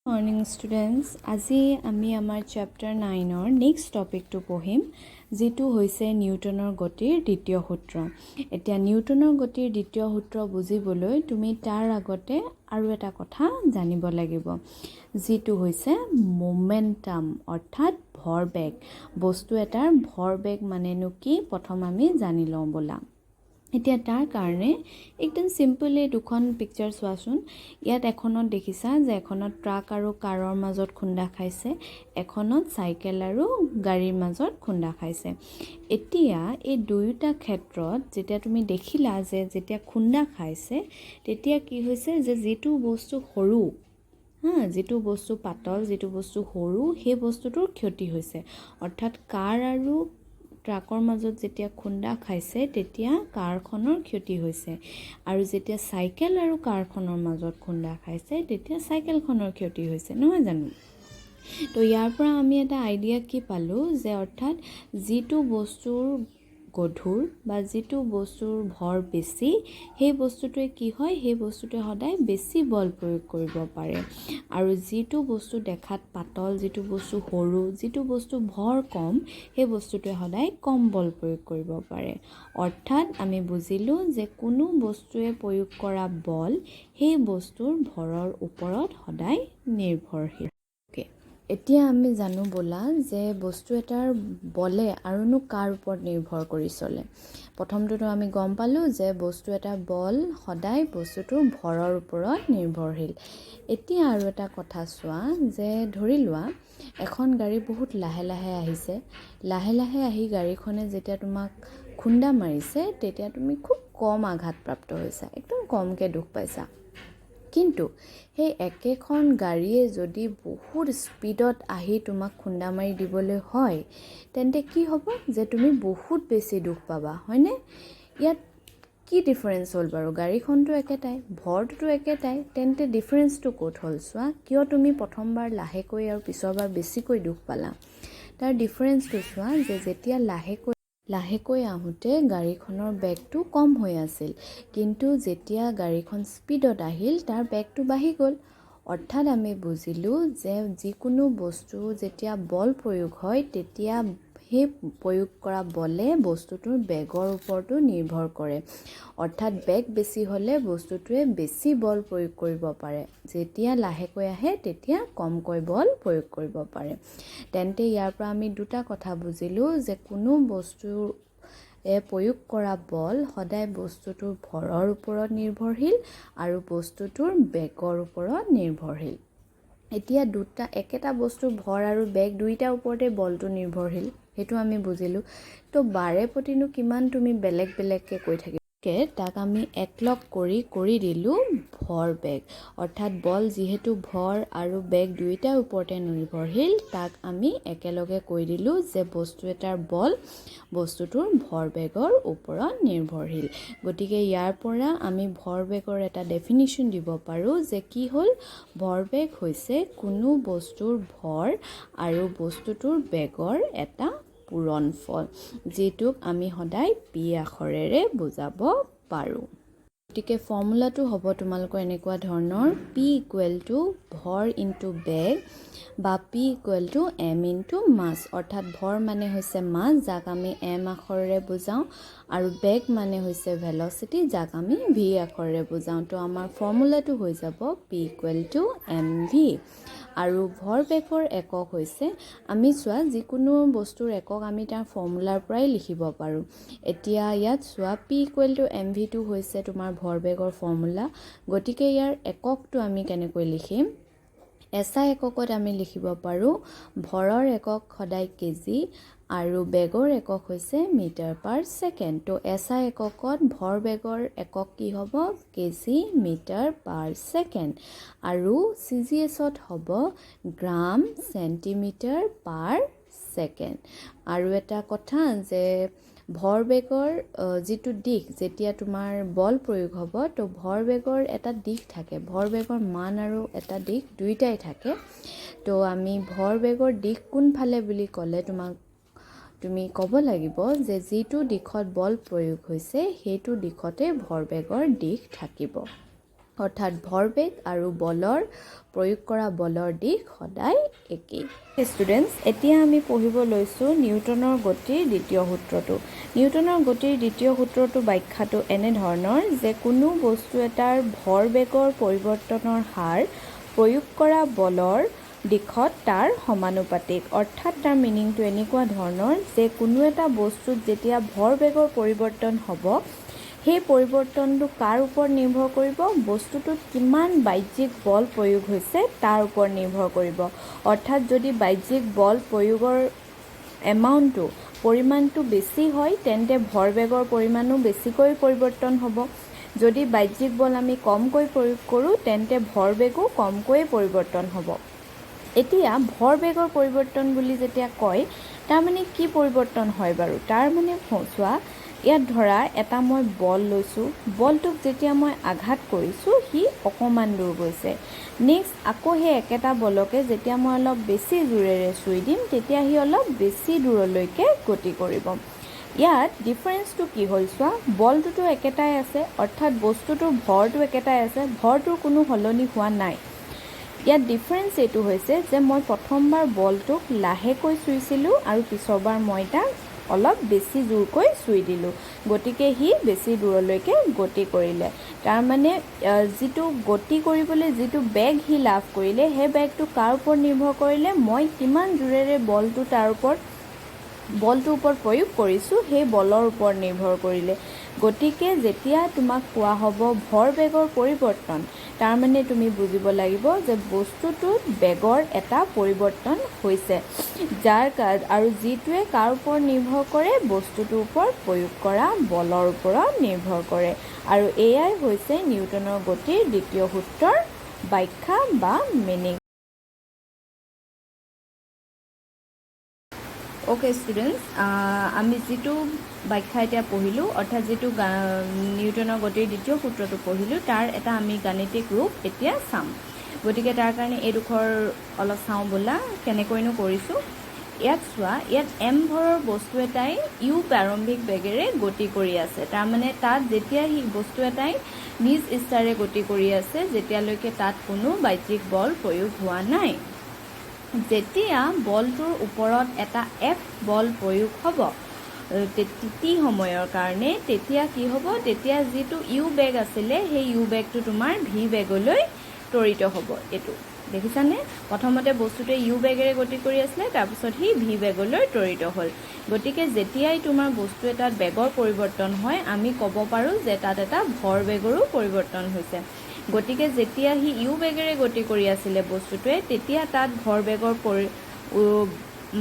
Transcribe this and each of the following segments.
Morning students, আজি আমি আমাৰ চেপ্টাৰ 9ৰ নেক্সট টপিকটো পঢ়িম, যিটো হৈছে নিউটনৰ গতিৰ দ্বিতীয় সূত্ৰ। এতিয়া নিউটনৰ গতিৰ দ্বিতীয় সূত্ৰ বুজিবলৈ তুমি তাৰ আগতে আৰু এটা কথা জানিব লাগিব, যিটো হৈছে মোমেণ্টাম, অৰ্থাৎ ভৰবেগ। বস্তু এটাৰ ভৰবেগ মানেনো কি, প্ৰথম আমি জানি লওঁ ব'লা। এতিয়া তাৰ কাৰণে একদম চিম্পলি দুখন পিকচাৰ চোৱাচোন। ইয়াত এখনত দেখিছা যে এখনত ট্ৰাক আৰু কাৰৰ মাজত খুন্দা খাইছে, এখনত চাইকেল আৰু গাড়ীৰ মাজত খুন্দা খাইছে। এতিয়া এই দুয়োটা ক্ষেত্ৰত যেতিয়া তুমি দেখিলা যে যেতিয়া খুন্দা খাইছে তেতিয়া কি হৈছে যে যিটো বস্তু সৰু, যিটো বস্তু পাতল, যিটো বস্তু সৰু, সেই বস্তুটোৰ ক্ষতি হৈছে। অৰ্থাৎ কাৰ আৰু ট্ৰাকৰ মাজত যেতিয়া খুন্দা খাইছে তেতিয়া কাৰখনৰ ক্ষতি হৈছে, আৰু যেতিয়া চাইকেল আৰু কাৰখনৰ মাজত খুন্দা খাইছে তেতিয়া চাইকেলখনৰ ক্ষতি হৈছে, নহয় জানো? তো ইয়াৰ পৰা আমি এটা আইডিয়া কি পালোঁ যে অৰ্থাৎ যিটো বস্তুৰ গধুৰ বা যিটো বস্তুৰ ভৰ বেছি, সেই বস্তুটোৱে কি হয়, সেই বস্তুটোৱে সদায় বেছি বল প্ৰয়োগ কৰিব পাৰে, আৰু যিটো বস্তু দেখাত পাতল, যিটো বস্তু সৰু, যিটো বস্তু ভৰ কম, সেই বস্তুটোৱে সদায় কম বল প্ৰয়োগ কৰিব পাৰে। অৰ্থাৎ আমি বুজিলোঁ যে কোনো বস্তুৱে প্ৰয়োগ কৰা বল সেই বস্তুৰ ভৰৰ ওপৰত সদায় নিৰ্ভৰশীল। এতিয়া আমি জানো ব'লা যে বস্তু এটাৰ বলে আৰুনো কাৰ ওপৰত নিৰ্ভৰ কৰি চলে। প্ৰথমটোতো আমি গম পালোঁ যে বস্তু এটাৰ বল সদায় বস্তুটোৰ ভৰৰ ওপৰত নিৰ্ভৰশীল। এতিয়া আৰু এটা কথা চোৱা, যে ধৰি লোৱা এখন গাড়ী বহুত লাহে লাহে আহিছে, লাহে লাহে আহি গাড়ীখনে যেতিয়া তোমাক খুন্দা মাৰিছে তেতিয়া তুমি খুব কম আঘাতপ্ৰাপ্ত হৈছা, একদম কমকৈ দুখ পাইছা। কিন্তু সেই একেখন গাড়ীয়ে যদি বহুত স্পীডত আহি তোমাক খুন্দা মাৰি দিবলৈ হয় তেন্তে কি হ'ব, যে তুমি বহুত বেছি দুখ পাবা, হয়নে? ইয়াত কি ডিফাৰেঞ্চ হ'ল বাৰু? গাড়ীখনটো একেটাই, ভৰটোতো একেটাই, তেন্তে ডিফাৰেঞ্চটো ক'ত হ'ল চোৱা। কিয় তুমি প্ৰথমবাৰ লাহেকৈ আৰু পিছৰবাৰ বেছিকৈ দুখ পালা? তাৰ ডিফাৰেঞ্চটো চোৱা, যে যেতিয়া লাহেকৈ আহোঁতে গাড়ীখনৰ বেগটো কম হৈ আছিল, কিন্তু যেতিয়া গাড়ীখন স্পীডত আহিল তাৰ বেগটো বাঢ়ি গ'ল। অৰ্থাৎ আমি বুজিলোঁ যে যিকোনো বস্তু যেতিয়া বল প্ৰয়োগ হয় তেতিয়া সেই প্ৰয়োগ কৰা বলে বস্তুটোৰ বেগৰ ওপৰতো নিৰ্ভৰ কৰে। অৰ্থাৎ বেগ বেছি হ'লে বস্তুটোৱে বেছি বল প্ৰয়োগ কৰিব পাৰে, যেতিয়া লাহেকৈ আহে তেতিয়া কমকৈ বল প্ৰয়োগ কৰিব পাৰে। তেন্তে ইয়াৰ পৰা আমি দুটা কথা বুজিলোঁ, যে কোনো বস্তুৰ প্ৰয়োগ কৰা বল সদায় বস্তুটোৰ ভৰৰ ওপৰত নিৰ্ভৰশীল আৰু বস্তুটোৰ বেগৰ ওপৰত নিৰ্ভৰশীল। এতিয়া একেটা বস্তুৰ ভৰ আৰু বেগ দুইটাৰ ওপৰতে বলটো নিৰ্ভৰশীল, সেইটো আমি বুজিলোঁ। তো বাৰে প্ৰতিনো কিমান তুমি বেলেগ বেলেগকৈ কৈ থাকিবা, তাক আমি একলগ কৰি দিলোঁ ভৰ বেগ। অৰ্থাৎ বল যিহেতু ভৰ আৰু বেগ দুইটাৰ ওপৰতে নিৰ্ভৰশীল, তাক আমি একেলগে কৈ দিলোঁ যে বস্তু এটাৰ বল বস্তুটোৰ ভৰ বেগৰ ওপৰত নিৰ্ভৰশীল। গতিকে ইয়াৰ পৰা আমি ভৰ বেগৰ এটা ডেফিনিশ্যন দিব পাৰোঁ, যে কি হ'ল, ভৰবেগ হৈছে কোনো বস্তুৰ ভৰ আৰু বস্তুটোৰ বেগৰ এটা পূৰণফল, যিটোক আমি সদায় পি আখৰেৰে বুজাব পাৰোঁ। গতিকে ফৰ্মুলাটো হ'ব তোমালোকৰ এনেকুৱা ধৰণৰ, পি ইকুৱেল টু ভৰ ইনটু বেগ বা P equal to M into মাছ। অৰ্থাৎ ভৰ মানে হৈছে মাছ, যাক আমি এম আখৰেৰে বুজাওঁ, আৰু বেগ মানে হৈছে ভেলচিটি, যাক আমি ভি আখৰেৰে বুজাওঁ। তো আমাৰ ফৰ্মুলাটো হৈ যাব P equal to M V. আৰু ভৰ বেগৰ একক হৈছে, আমি চোৱা যিকোনো বস্তুৰ একক আমি তাৰ ফৰ্মুলাৰ পৰাই লিখিব পাৰোঁ। এতিয়া ইয়াত চোৱা, পি ইকুৱেল টু এম ভিটো হৈছে তোমাৰ ভৰ বেগৰ ফৰ্মুলা। গতিকে ইয়াৰ এককটো আমি কেনেকৈ লিখিম? এচআই এককত আমি লিখিব পাৰোঁ ভৰৰ একক সদায় কেজি আৰু বেগৰ একক হৈছে মিটাৰ পাৰ ছেকেণ্ড। তো এচআই এককত ভৰ বেগৰ একক কি হ'ব? কেজি মিটাৰ পাৰ ছেকেণ্ড, আৰু CGSত হ'ব গ্ৰাম চেণ্টিমিটাৰ পাৰ ছেকেণ্ড। আৰু এটা কথা, যে ভৰ বেগৰ যিটো দিশ, যেতিয়া তোমাৰ বল প্ৰয়োগ হ'ব, তো ভৰ বেগৰ এটা দিশ থাকে, ভৰ বেগৰ মান আৰু এটা দিশ দুইটাই থাকে। তো আমি ভৰ বেগৰ দিশ কোনফালে বুলি ক'লে তুমি ক'ব লাগিব যে যিটো দিশত বল প্ৰয়োগ হৈছে সেইটো দিশতে ভৰ বেগৰ দিশ থাকিব। অৰ্থাৎ ভৰবেগ আৰু বলৰ প্ৰয়োগ কৰা বলৰ দিশ সদায় একেই। ষ্টুডেণ্টছ, এতিয়া আমি পঢ়িব লৈছোঁ নিউটনৰ গতিৰ দ্বিতীয় সূত্ৰটো। নিউটনৰ গতিৰ দ্বিতীয় সূত্ৰটো ব্যাখ্যাটো এনেধৰণৰ যে কোনো বস্তু এটাৰ ভৰবেগৰ পৰিৱৰ্তনৰ হাৰ প্ৰয়োগ কৰা বলৰ দিশত তাৰ সমানুপাতিক। অৰ্থাৎ তাৰ মিনিংটো এনেকুৱা ধৰণৰ যে কোনো এটা বস্তুত যেতিয়া ভৰবেগৰ পৰিৱৰ্তন হ'ব, সেই পৰিৱৰ্তনটো কাৰ ওপৰত নিৰ্ভৰ কৰিব? বস্তুটোত কিমান বাহ্যিক বল প্ৰয়োগ হৈছে তাৰ ওপৰত নিৰ্ভৰ কৰিব। অৰ্থাৎ যদি বাহ্যিক বল প্ৰয়োগৰ পৰিমাণটো বেছি হয়, তেন্তে ভৰবেগৰ পৰিমাণো বেছিকৈ পৰিৱৰ্তন হ'ব। যদি বাহ্যিক বল আমি কমকৈ প্ৰয়োগ কৰোঁ, তেন্তে ভৰবেগো কমকৈ পৰিৱৰ্তন হ'ব। এতিয়া ভৰবেগৰ পৰিৱৰ্তন বুলি যেতিয়া কয়, তাৰমানে কি পৰিৱৰ্তন হয় বাৰু? তাৰমানে চোৱা, ইয়াত ধৰা এটা মই বল লৈছোঁ, বলটোক যেতিয়া মই আঘাত কৰিছোঁ, সি অকণমান দূৰ গৈছে। নেক্সট আকৌ সেই একেটা বলকে যেতিয়া মই অলপ বেছি জোৰেৰে চুই দিম, তেতিয়া সি অলপ বেছি দূৰলৈকে গতি কৰিব। ইয়াত ডিফাৰেঞ্চটো কি হ'ল চোৱা, বলটোতো একেটাই আছে, অৰ্থাৎ বস্তুটোৰ ভৰটো একেটাই আছে, ভৰটোৰ কোনো সলনি হোৱা নাই। ইয়াত ডিফাৰেঞ্চ এইটো হৈছে যে মই প্ৰথমবাৰ বলটোক লাহেকৈ চুইছিলোঁ আৰু পিছৰবাৰ মই তাক অলপ বেছি জোৰকৈ চুই দিলোঁ, গতিকে সি বেছি দূৰলৈকে গতি কৰিলে। তাৰমানে যিটো গতি কৰিবলৈ যিটো বেগ সি লাভ কৰিলে, সেই বেগটো কাৰ ওপৰত নিৰ্ভৰ কৰিলে? মই কিমান জোৰেৰে বলটোৰ ওপৰত প্ৰয়োগ কৰিছোঁ, সেই বলৰ ওপৰত নিৰ্ভৰ কৰিলে। গতিকে যেতিয়া তোমাক কোৱা হ'ব ভৰবেগৰ পৰিৱৰ্তন, তাৰমানে তুমি বুজিব লাগিব যে বস্তুটোত বেগৰ এটা পৰিৱৰ্তন হৈছে, আৰু যিটোৱে কাৰ ওপৰত নিৰ্ভৰ কৰে? বস্তুটোৰ ওপৰত প্ৰয়োগ কৰা বলৰ ওপৰত নিৰ্ভৰ কৰে। আৰু এয়াই হৈছে নিউটনৰ গতিৰ দ্বিতীয় সূত্ৰৰ ব্যাখ্যা বা মিনিং। অ'কে ষ্টুডেণ্টছ, আমি যিটো ব্যাখ্যা এতিয়া পঢ়িলোঁ, অৰ্থাৎ যিটো নিউটনৰ গতিৰ দ্বিতীয় সূত্ৰটো পঢ়িলোঁ, তাৰ এটা আমি গাণিতিক ৰূপ এতিয়া চাম। গতিকে তাৰ কাৰণে এইডোখৰ অলপ চাওঁ ব'লা, কেনেকৈনো কৰিছোঁ। ইয়াত চোৱা, ইয়াত এম ভৰৰ বস্তু এটাই ইউ প্ৰাৰম্ভিক বেগেৰে গতি কৰি আছে। তাৰমানে তাত যেতিয়া সি বস্তু এটাই নিজ ইচ্ছাৰে গতি কৰি আছে, যেতিয়ালৈকে তাত কোনো বাহ্যিক বল প্ৰয়োগ হোৱা নাই। যেতিয়া বলটোৰ ওপৰত এটা এফ বল প্ৰয়োগ হ'ব টি সময়ৰ কাৰণে, তেতিয়া কি হ'ব? তেতিয়া যিটো ইউ বেগ আছিলে, সেই ইউ বেগটো তোমাৰ ভি বেগলৈ ত্বৰিত হ'ব। এইটো দেখিছানে? প্ৰথমতে বস্তুটোৱে ইউ বেগেৰে গতি কৰি আছিলে, তাৰপিছত সি ভি বেগলৈ ত্বৰিত হ'ল। গতিকে যেতিয়াই তোমাৰ বস্তু এটাত বেগৰ পৰিৱৰ্তন হয়, আমি ক'ব পাৰোঁ যে তাত এটা ভৰ বেগৰো পৰিৱৰ্তন হৈছে। গতিকে যেতিয়া সি ইউ বেগেৰে গতি কৰি আছিলে বস্তুটোৱে, তেতিয়া তাত ভৰ বেগৰ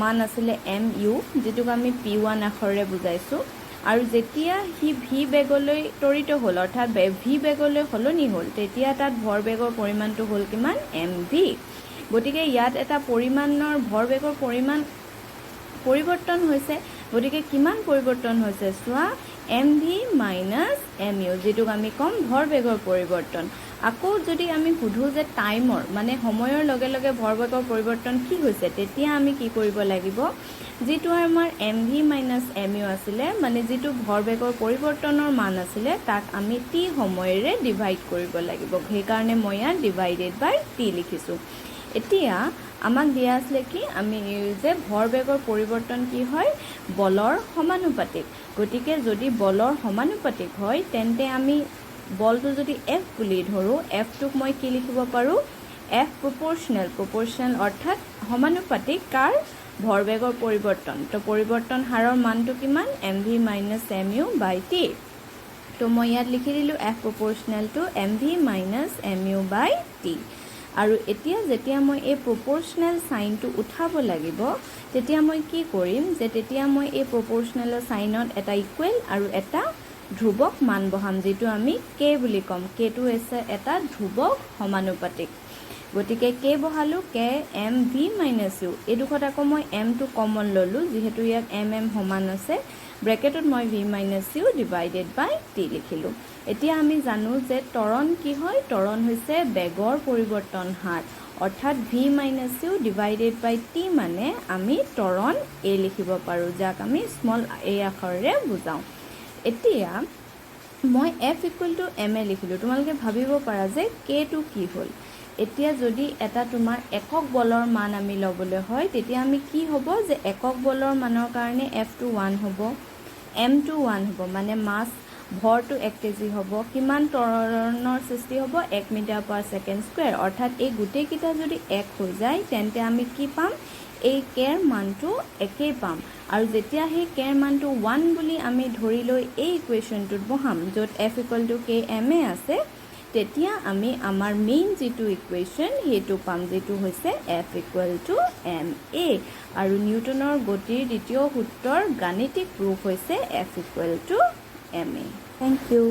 মান আছিলে এম ইউ, যিটোক আমি P1 আখৰেৰে বুজাইছোঁ। আৰু যেতিয়া সি ভি বেগলৈ ত্বৰিত হ'ল, অৰ্থাৎ ভি বেগলৈ সলনি হ'ল, তেতিয়া তাত ভৰ বেগৰ পৰিমাণটো হ'ল কিমান? M V. গতিকে ইয়াত এটা পৰিমাণৰ ভৰ বেগৰ পৰিৱৰ্তন হৈছে। গতিকে কিমান পৰিৱৰ্তন হৈছে চোৱা, M V minus M U, যিটোক আমি ক'ম ভৰ বেগৰ পৰিৱৰ্তন। আকৌ যদি আমি সোধোঁ যে টাইমৰ মানে সময়ৰ লগে লগে ভৰ বেগৰ পৰিৱৰ্তন কি হৈছে, তেতিয়া আমি কি কৰিব লাগিব? যিটো আমাৰ M V minus M U আছিলে, মানে যিটো ভৰ বেগৰ পৰিৱৰ্তনৰ মান আছিলে, তাক আমি টি সময়েৰে ডিভাইড কৰিব লাগিব। সেইকাৰণে মই ইয়াত ডিভাইডেড বাই টি লিখিছোঁ। এতিয়া আমাক দিয়া আছিলে কি? আমি যে ভৰ বেগৰ পৰিৱৰ্তন কি হয়? বলৰ সমানুপাতিক। গতিকে যদি বলৰ সমানুপাতিক হয়, তেন্তে আমি বলটো যদি এফ বুলি ধৰোঁ, এফটোক মই কি লিখিব পাৰোঁ? এফ প্ৰপ'ৰ্চনেল অৰ্থাৎ সমানুপাতিক কাৰ? ভৰবেগৰ পৰিৱৰ্তন। তো পৰিৱৰ্তন হাৰৰ মানটো কিমান? M V minus M U by T. তো মই ইয়াত লিখি দিলোঁ F proportional to M V minus M U by T. আৰু এতিয়া যেতিয়া মই এই প্ৰপ'ৰ্চনেল চাইনটো উঠাব লাগিব, তেতিয়া মই কি কৰিম? যে তেতিয়া মই এই প্ৰপ'ৰ্চনেলৰ চাইনত এটা ইকুৱেল আৰু এটা ধ্ৰুৱক মান বহাম, যিটো আমি কে বুলি ক'ম। কেটো হৈছে এটা ধ্ৰুৱক সমানুপাতিক। গতিকে কে বহালোঁ, K M V minus U. এইডোখৰত আকৌ মই এমটো কমন ল'লোঁ, যিহেতু ইয়াত এম সমান আছে। ব্ৰেকেটত মই V minus U divided by T লিখিলোঁ। এতিয়া আমি জানো যে ত্বৰণ কি হয়? ত্বৰণ হৈছে বেগৰ পৰিৱৰ্তন হাৰ, অৰ্থাৎ V minus U divided by T মানে আমি ত্বৰণ এ লিখিব পাৰোঁ, যাক আমি স্মল এ আখৰেৰে বুজাওঁ। এতিয়া মই F ইকুৱেল টু ma লিখিলোঁ। তোমালোকে ভাবিব পাৰা যে Kটো কি হ'ল। এতিয়া যদি এটা তোমাৰ একক বলৰ মান আমি ল'বলৈ হয় তেতিয়া আমি কি হ'ব যে একক বলৰ মানৰ কাৰণে Fটো 1 হ'ব, mটো 1 হ'ব, মানে মাছ ভৰটো 1 কেজি হ'ব, কিমান ত্বৰণৰ সৃষ্টি হ'ব 1 মিটাৰ পাৰ ছেকেণ্ড স্কুৱেৰ। অৰ্থাৎ এই গোটেইকেইটা যদি 1 হৈ যায় তেন্তে আমি কি পাম, এই কেৰ মানটো একেই পাম। আৰু যেতিয়া সেই কেৰ মানটো 1 বুলি আমি ধৰি লৈ এই ইকুৱেশ্যনটোত বহাম য'ত F ইকুৱেল টু KMA আছে, তেতিয়া আমি আমাৰ মেইন যিটো ইকুৱেশ্যন সেইটো পাম, যিটো হৈছে F ইকুৱেল টু MA। আৰু নিউটনৰ গতিৰ দ্বিতীয় সূত্ৰৰ গাণিতিক ৰূপ হৈছে F equal to MA। Thank U.